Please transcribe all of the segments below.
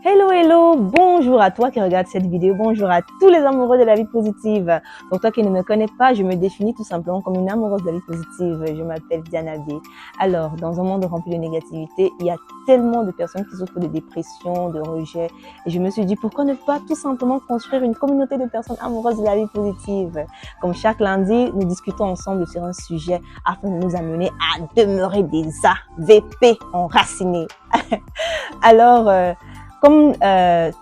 Hello, hello, bonjour à toi qui regarde cette vidéo, bonjour à tous les amoureux de la vie positive. Pour toi qui ne me connais pas, je me définis tout simplement comme une amoureuse de la vie positive. Je m'appelle Diana B. Alors, dans un monde rempli de négativité, il y a tellement de personnes qui souffrent de dépression, de rejet. Et je me suis dit, pourquoi ne pas tout simplement construire une communauté de personnes amoureuses de la vie positive? Comme chaque lundi, nous discutons ensemble sur un sujet afin de nous amener à demeurer des AVP enracinés. Alors, comme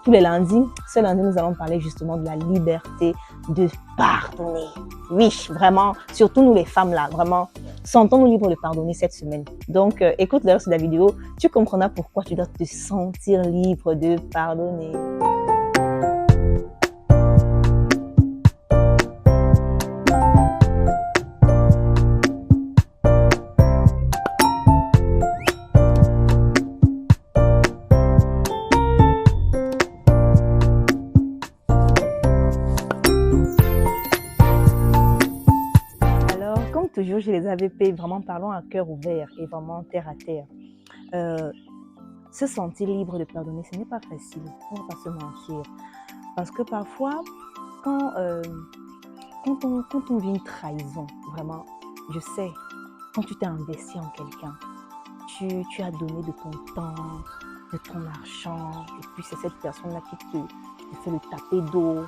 tous les lundis, ce lundi, nous allons parler justement de la liberté de pardonner. Oui, vraiment, surtout nous les femmes là, vraiment, sentons-nous libres de pardonner cette semaine. Donc, écoute le reste de la vidéo, tu comprendras pourquoi tu dois te sentir libre de pardonner. Toujours, je les AVP, vraiment parlons à cœur ouvert et vraiment terre à terre. Se sentir libre de pardonner, ce n'est pas facile, on ne va pas se mentir. Parce que parfois, quand on vit une trahison, vraiment, je sais, quand tu t'es investi en quelqu'un, tu as donné de ton temps, de ton argent, et puis c'est cette personne-là qui te fait le taper d'eau,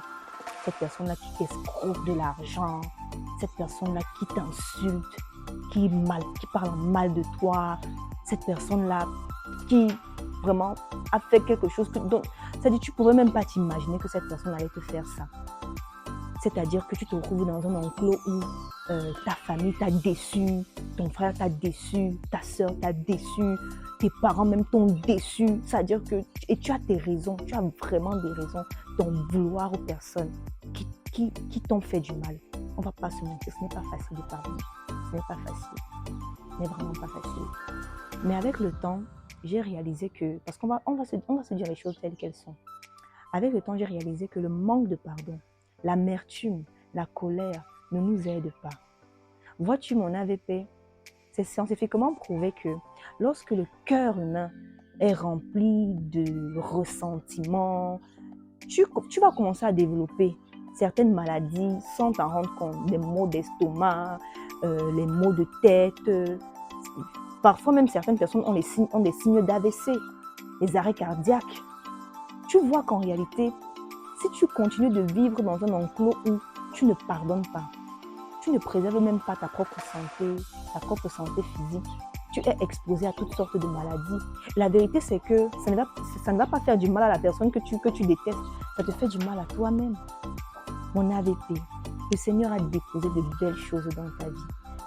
cette personne-là qui t'escroque de l'argent, cette personne-là qui t'insulte, qui parle mal de toi, cette personne-là qui vraiment a fait quelque chose dont, c'est-à-dire tu ne pourrais même pas t'imaginer que cette personne allait te faire ça. C'est-à-dire que tu te retrouves dans un enclos où ta famille t'a déçu, ton frère t'a déçu, ta soeur t'a déçu, tes parents même t'ont déçu. C'est-à-dire que et tu as tes raisons, tu as vraiment des raisons d'en vouloir aux personnes qui t'ont fait du mal. On ne va pas se mentir, ce n'est pas facile de pardonner. Ce n'est pas facile. Ce n'est vraiment pas facile. Mais avec le temps, j'ai réalisé que, parce qu'on va se dire les choses telles qu'elles sont. Avec le temps, j'ai réalisé que le manque de pardon, l'amertume, la colère ne nous aident pas. Vois-tu mon AVP? C'est scientifiquement prouvé que lorsque le cœur humain est rempli de ressentiment, tu vas commencer à développer certaines maladies sans t'en rendre compte, des maux d'estomac, les maux de tête. Parfois même certaines personnes ont des signes d'AVC, des arrêts cardiaques. Tu vois qu'en réalité, si tu continues de vivre dans un enclos où tu ne pardonnes pas, tu ne préserves même pas ta propre santé physique, tu es exposé à toutes sortes de maladies. La vérité, c'est que ça ne va pas faire du mal à la personne que tu détestes, ça te fait du mal à toi-même. Mon AVP, le Seigneur a déposé de belles choses dans ta vie.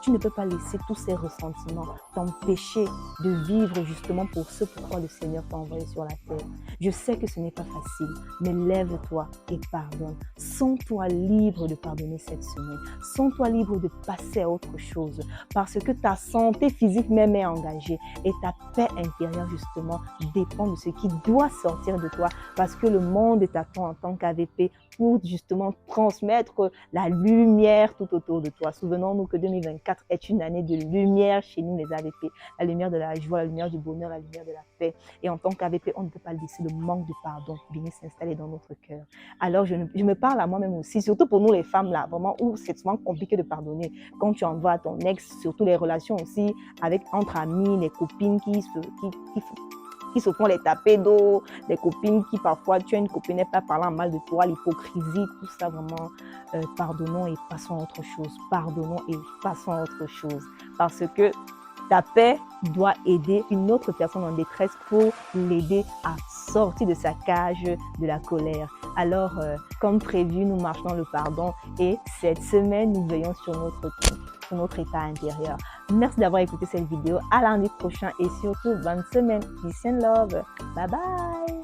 Tu ne peux pas laisser tous ces ressentiments t'empêcher de vivre justement pour ce pourquoi le Seigneur t'a envoyé sur la terre. Je sais que ce n'est pas facile, mais lève-toi et pardonne. Sens-toi libre de pardonner cette semaine. Sens-toi libre de passer à autre chose parce que ta santé physique même est engagée et ta paix intérieure justement dépend de ce qui doit sortir de toi parce que le monde t'attend en tant qu'AVP pour justement transmettre la lumière tout autour de toi. Souvenons-nous que 2024 est une année de lumière chez nous les AVP, la lumière de la joie, la lumière du bonheur, la lumière de la paix. Et en tant qu'AVP, on ne peut pas laisser le manque de pardon venir s'installer dans notre cœur. Alors, je me parle à moi-même aussi, surtout pour nous les femmes là, vraiment où c'est souvent compliqué de pardonner. Quand tu envoies à ton ex, surtout les relations aussi entre amis, les copines qui se font les taper d'eau, des copines qui parfois, tu as une copine n'est pas parlant mal de toi, l'hypocrisie, tout ça vraiment, pardonnons et passons à autre chose. Pardonnons et passons à autre chose. Parce que ta paix doit aider une autre personne en détresse pour l'aider à sortir de sa cage de la colère. Alors, comme prévu, nous marchons dans le pardon et cette semaine, nous veillons sur notre état intérieur. Merci d'avoir écouté cette vidéo. À lundi prochain et surtout, bonne semaine. Peace and love. Bye bye.